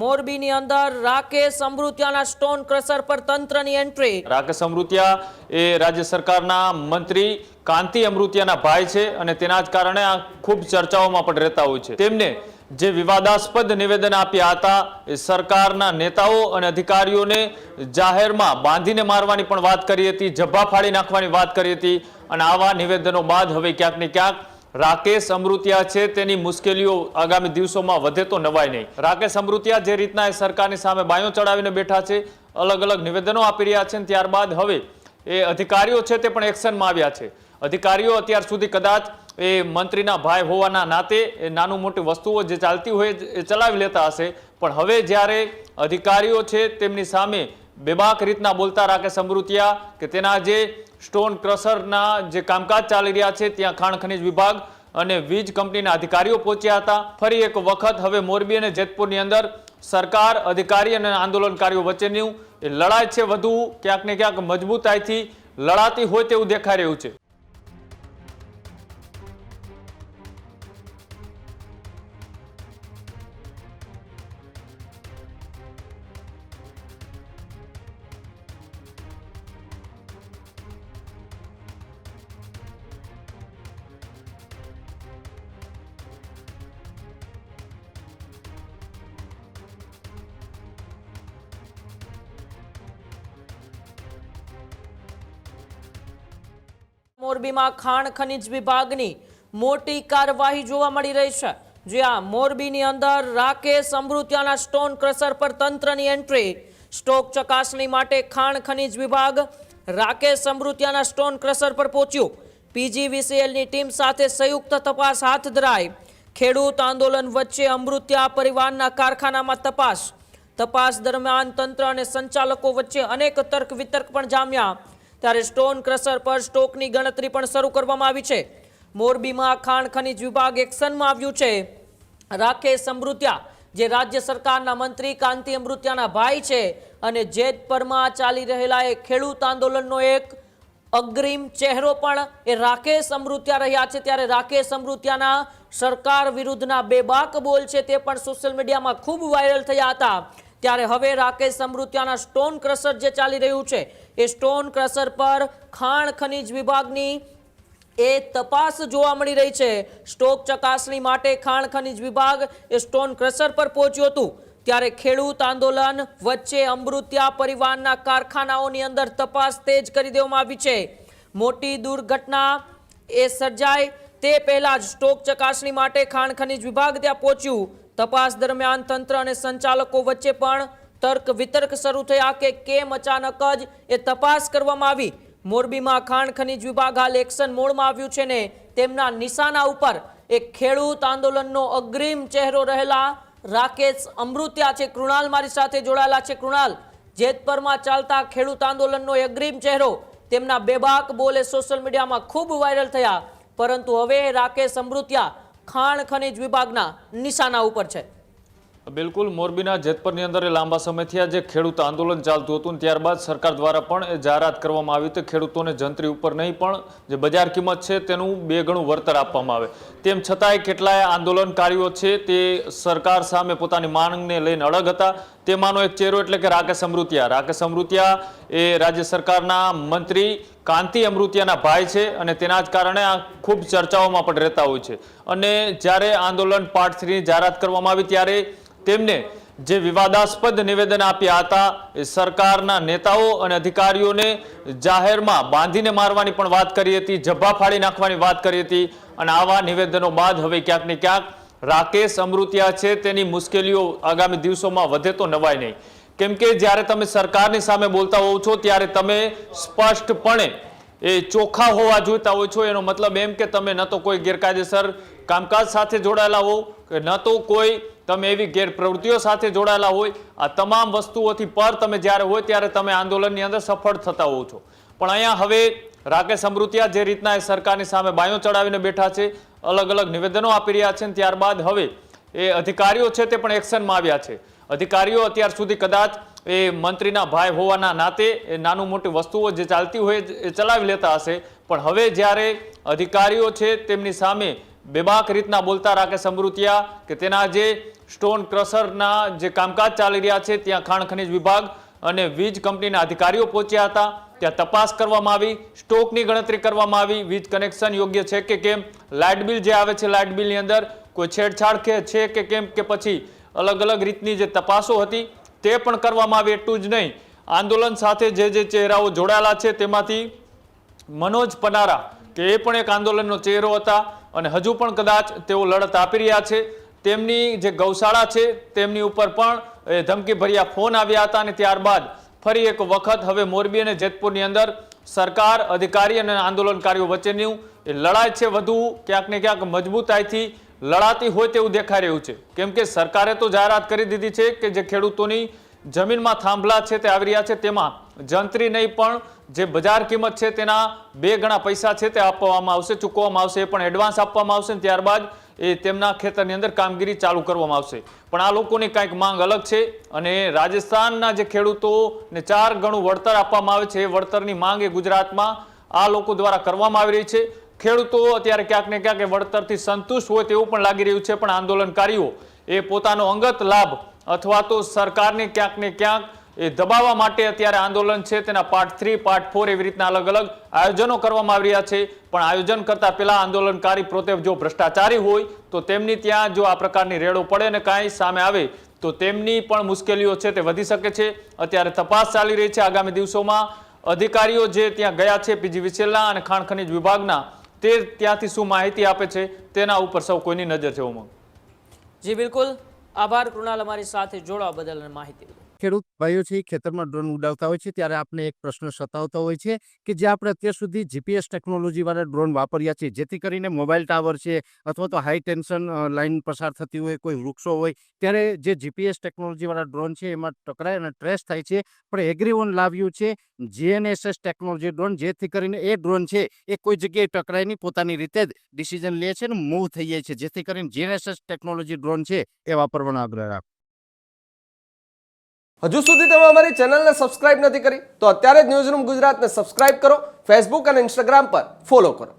મોરબીની અંદર Rakesh અમૃતિયાના stone crusher પર તંત્રની એન્ટ્રી। રાકેશ અમૃતિયા એ રાજ્ય સરકારના મંત્રી કાંતિ અમૃતિયાના ભાઈ છે અને તેના જ કારણે આ ખૂબ ચર્ચાઓમાં પણ રહેતા હોય છે। તેમને જે વિવાદાસ્પદ નિવેદન આપ્યા હતા એ સરકારના નેતાઓ અને અધિકારીઓને જાહેરમાં બાંધીને મારવાની પણ વાત કરી હતી, જબ્બા ફાડી નાખવાની વાત કરી હતી અને આવા નિવેદનો બાદ હવે ક્યાંક ને ક્યાંક રાકેશ અમૃતિયા છે તેની મુશ્કેલીઓ આગામી દિવસોમાં વધે તો નવાય નહીં। રાકેશ અમૃતિયા જે રીતના એ સરકારની સામે બાયો ચડાવીને બેઠા છે, અલગ અલગ નિવેદનો આપી રહ્યા છે, ત્યારબાદ હવે એ અધિકારીઓ છે તે પણ એક્શનમાં આવ્યા છે। અધિકારીઓ અત્યાર સુધી કદાચ એ મંત્રીના ભાઈ હોવાના નાતે એ નાનું મોટી વસ્તુઓ જે ચાલતી હોય એ ચલાવી લેતા હશે, પણ હવે જ્યારે અધિકારીઓ છે તેમની સામે બેબાક રીતના બોલતા રાકેશ અમૃતિયા કે તેના જે સ્ટોન ક્રશરના જે કામકાજ ચાલી રહ્યા છે ત્યાં ખાણ ખનીજ વિભાગ અને વીજ કંપનીના અધિકારીઓ પહોંચ્યા હતા। ફરી એક વખત હવે મોરબી અને જેતપુરની અંદર સરકાર, અધિકારી અને આંદોલનકારીઓ વચ્ચેની એ લડાઈ છે વધુ ક્યાંક ને ક્યાંક મજબૂતાઈથી લડાતી હોય તેવું દેખાઈ રહ્યું છે। મોરબીમાં ખાણ ખનીજ વિભાગની મોટી કાર્યવાહી જોવા મળી રહી છે, જ્યાં મોરબીની અંદર રાકેશ અમૃતિયાના સ્ટોન ક્રશર પર તંત્રની એન્ટ્રી। સ્ટોક ચકાસણી માટે ખાણ ખનીજ વિભાગ રાકેશ અમૃતિયાના સ્ટોન ક્રશર પર પહોંચ્યું। પીજીવીસીએલની ટીમ સાથે સંયુક્ત તપાસ હાથ ધરાઈ। ખેડૂત આંદોલન વચ્ચે અમૃતિયા પરિવારના કારખાનામાં તપાસ દરમિયાન તંત્ર અને સંચાલકો વચ્ચે અનેક તર્ક વિતર્ક પણ જામ્યા, ત્યારે સ્ટોન ક્રશર પર સ્ટોકની ગણતરી પણ શરૂ કરવામાં આવી છે। મોરબીમાં ખાણ ખનીજ વિભાગ એક્શનમાં આવ્યું છે। રાકેશ અમૃતિયા જે રાજ્ય સરકારના મંત્રી કાંતિ અમૃતિયાના ભાઈ છે અને જેતપરમાં ચાલી રહેલા એ ખેડૂત આંદોલનનો એક અગ્રીમ ચહેરો પણ એ રાકેશ અમૃતિયા રહ્યા છે, ત્યારે રાકેશ અમૃતિયાના સરકાર વિરુદ્ધના બેબાક બોલ છે તે પણ સોશિયલ મીડિયામાં ખૂબ વાયરલ થયા હતા। ત્યારે હવે રાકેશ અમૃતિયાના સ્ટોન ક્રશર જે ચાલી રહ્યું છે એ સ્ટોન ક્રશર પર ખાણ ખનીજ વિભાગની એ તપાસ જોવા મળી રહી છે। સ્ટોક ચકાસણી માટે ખાણ ખનીજ વિભાગ એ સ્ટોન ક્રશર પર પહોંચ્યું હતું, ત્યારે ખેડૂત આંદોલન વચ્ચે અમૃતિયા પરિવારના કારખાનાઓની અંદર તપાસ તેજ કરી દેવામાં આવી છે। મોટી દુર્ઘટના એ સર્જાય તે પહેલા જ સ્ટોક ચકાસણી માટે ખાણ ખનીજ વિભાગ ત્યાં પહોંચ્યું। તપાસ દરમિયાન તંત્ર અને સંચાલકો વચ્ચે પણ તર્ક વિતર્ક શરૂ થયા કે કેમ અચાનક જ એ તપાસ કરવામાં આવી। મોરબીમાં ખાણ ખનીજ વિભાગ હાલ એક્શન મોડમાં આવ્યું છે ને તેમના નિશાના ઉપર એક ખેડૂત આંદોલનનો અગ્રીમ ચહેરો રહેલા રાકેશ અમૃતિયા છે। કૃણાલ મારી સાથે જોડાયેલા છે। કૃણાલ, જેતપરમાં ચાલતા ખેડૂત આંદોલનનો અગ્રીમ ચહેરો, તેમના બેબાક બોલે સોશિયલ મીડિયામાં ખૂબ વાયરલ થયા, પરંતુ હવે રાકેશ અમૃતિયા ખાણ ખનીજ વિભાગના નિશાના ઉપર છે। બિલકુલ, મોરબીના જેતપરની અંદર લાંબા સમયથી આ જે ખેડૂત આંદોલન ચાલતું હતું ત્યારબાદ સરકાર દ્વારા પણ એ જાહેરાત કરવામાં આવી હતી ખેડૂતોને જંત્રી ઉપર નહીં પણ જે બજાર કિંમત છે તેનું 2 ગણું વળતર આપવામાં આવે। તેમ છતાંય કેટલાય આંદોલનકારીઓ છે તે સરકાર સામે પોતાની માંગને લઈને અડગ હતા। તેમાંનો એક ચહેરો એટલે કે રાકેશ અમૃતિયા। રાકેશ અમૃતિયા એ રાજ્ય સરકારના મંત્રી કાંતિ અમૃતિયાના ભાઈ છે અને તેના જ કારણે આ ખૂબ ચર્ચાઓમાં પણ રહેતા હોય છે। અને જ્યારે આંદોલન પાર્ટ 3 ની જાહેરાત કરવામાં આવી ત્યારે તેમને જે વિવાદાસ્પદ નિવેદન આપ્યા હતા એ સરકારના નેતાઓ અને અધિકારીઓને જાહેરમાં બાંધીને મારવાની પણ વાત કરી હતી, જબ્બા ફાડી નાખવાની વાત કરી હતી અને આવા નિવેદનો બાદ હવે ક્યાંક ને ક્યાંક રાકેશ અમૃતિયા છે તેની મુશ્કેલીઓ આગામી દિવસોમાં વધે તો નવાય નહીં। કેમ કે જ્યારે તમે સરકારની સામે બોલતા હોવ છો ત્યારે તમે સ્પષ્ટપણે એ ચોખ્ખા હોવા જોઈતા હોય છો। એનો મતલબ એમ કે તમે ન તો કોઈ ગેરકાયદેસર કામકાજ સાથે જોડાયેલા હો કે ન તો કોઈ તમે એવી ગેરપ્રવૃત્તિઓ સાથે જોડાયેલા હોય। આ તમામ વસ્તુઓથી પર તમે જ્યારે હોય ત્યારે તમે આંદોલનની અંદર સફળ થતા હોવ છો, પણ અહીંયા હવે રાકેશ અમૃતિયા જે રીતના એ સરકારની સામે બાયો ચડાવીને બેઠા છે, અલગ અલગ નિવેદનો આપી રહ્યા છે, ત્યારબાદ હવે એ અધિકારીઓ છે તે પણ એક્શનમાં આવ્યા છે। અધિકારીઓ અત્યાર સુધી કદાચ એ મંત્રીના ભાઈ હોવાના નાતે એ નાનું મોટી વસ્તુઓ જે ચાલતી હોય એ ચલાવી લેતા હશે, પણ હવે જ્યારે અધિકારીઓ છે તેમની સામે બેબાક રીતના બોલતા રાકેશ અમૃતિયા કે તેના જે સ્ટોન ક્રશરના જે કામકાજ ચાલી રહ્યા છે ત્યાં ખાણ ખનીજ વિભાગ અને વીજ કંપનીના અધિકારીઓ પહોંચ્યા હતા. ત્યાં તપાસ કરવામાં આવી, સ્ટોકની ગણતરી કરવામાં આવી, વીજ કનેક્શન યોગ્ય છે કે કેમ, લાઇટ બિલ જે આવે છે લાઇટ બિલની અંદર કોઈ છેડછાડ છે કે કેમ, કે પછી અલગ અલગ રીતની જે તપાસો હતી તે પણ કરવામાં આવી. એટલું જ નહીં, આંદોલન સાથે જે ચહેરાઓ જોડાયેલા છે તેમાંથી મનોજ પનારા કે એ પણ એક આંદોલનનો ચહેરો હતા અને હજુ પણ કદાચ તેઓ લડત આપી રહ્યા છે. તેમની જે ગૌશાળા છે તેમની ઉપર પણ ધમકીભર્યા ફોન આવ્યા હતા અને ત્યારબાદ ફરી એક વખત હવે મોરબી અને જેતપુરની અંદર સરકાર, અધિકારી અને આંદોલનકારીઓ વચ્ચેની એ લડાઈ છે વધુ ક્યાંક ને ક્યાંક મજબૂતાઈથી લડાતી હોય તેવું દેખાઈ રહ્યું છે. કેમ કે સરકારે તો જાહેરાત કરી દીધી છે કે જે ખેડૂતોની જમીનમાં થાંભલા છે તે આવી રહ્યા છે તેમાં જંત્રી નહીં પણ જે બજાર કિંમત છે તેના 2 ગણા પૈસા છે તે આપવામાં આવશે, ચૂકવવામાં આવશે, એ પણ એડવાન્સ આપવામાં આવશે. ત્યારબાદ એ તેમના ખેતરની અંદર કામગીરી ચાલુ કરવામાં આવશે. પણ આ લોકોની કંઈક માંગ અલગ છે અને રાજસ્થાનના જે ખેડૂતોને 4 ગણું વળતર આપવામાં આવે છે એ વળતરની માંગ એ ગુજરાતમાં આ લોકો દ્વારા કરવામાં આવી રહી છે. ખેડૂતો અત્યારે ક્યાંક ને ક્યાંક એ વળતરથી સંતુષ્ટ હોય તેવું પણ લાગી રહ્યું છે, પણ આંદોલનકારીઓ એ પોતાનો અંગત લાભ અથવા તો સરકારને ક્યાંક ને ક્યાંક એ દબાવવા માટે અત્યારે આંદોલન છે તેના પાર્ટ 3, પાર્ટ 4 એવી રીતના અલગ અલગ આયોજનો કરવામાં આવી રહ્યા છે. પણ આયોજન કરતા પહેલા આંદોલનકારી પોતે જો ભ્રષ્ટાચારી હોય તો તેમની ત્યાં જો આ પ્રકારની રેડો પડે ને કાંઈ સામે આવે તો તેમની પણ મુશ્કેલીઓ છે તે વધી શકે છે. અત્યારે તપાસ ચાલી રહી છે. આગામી દિવસોમાં અધિકારીઓ જે ત્યાં ગયા છે PGVCLના અને ખાણ ખનીજ વિભાગના, તે ત્યાંથી શું માહિતી આપે છે તેના ઉપર સૌ કોઈની નજર છે. ઉમંગ. જી બિલકુલ, આભાર કૃણાલ અમારી સાથે જોડવા બદલ અને માહિતી બદલ. ખેડૂત ભાઈઓ છે ખેતરમાં ડ્રોન ઉડાવતા હોય છે ત્યારે આપણે એક પ્રશ્ન સતાવતો હોય છે કે જે આપણે અત્યાર સુધી GPS ટેકનોલોજીવાળા ડ્રોન વાપર્યા છે, જેથી કરીને મોબાઈલ ટાવર છે અથવા તો હાઈ ટેન્શન લાઇન પસાર થતી હોય, કોઈ વૃક્ષો હોય, ત્યારે જે GPS ટેકનોલોજીવાળા ડ્રોન છે એમાં ટકરાય અને ટ્રેસ થાય છે. પણ એગ્રીવન લાવ્યું છે GNSS ટેકનોલોજી ડ્રોન, જેથી કરીને એ ડ્રોન છે એ કોઈ જગ્યાએ ટકરાય નહીં, પોતાની રીતે જ ડિસિઝન લે છે અને મૂવ થઈ જાય છે, જેથી કરીને GNSS ટેકનોલોજી ડ્રોન છે એ વાપરવાનો આગ્રહ રાખો. હજુ સુધી તમે અમારી ચેનલને સબસ્ક્રાઇબ નથી કરી તો અત્યારે જ ન્યૂઝરૂમ ગુજરાતને સબસ્ક્રાઇબ કરો, ફેસબુક અને ઇન્સ્ટાગ્રામ પર ફોલો કરો.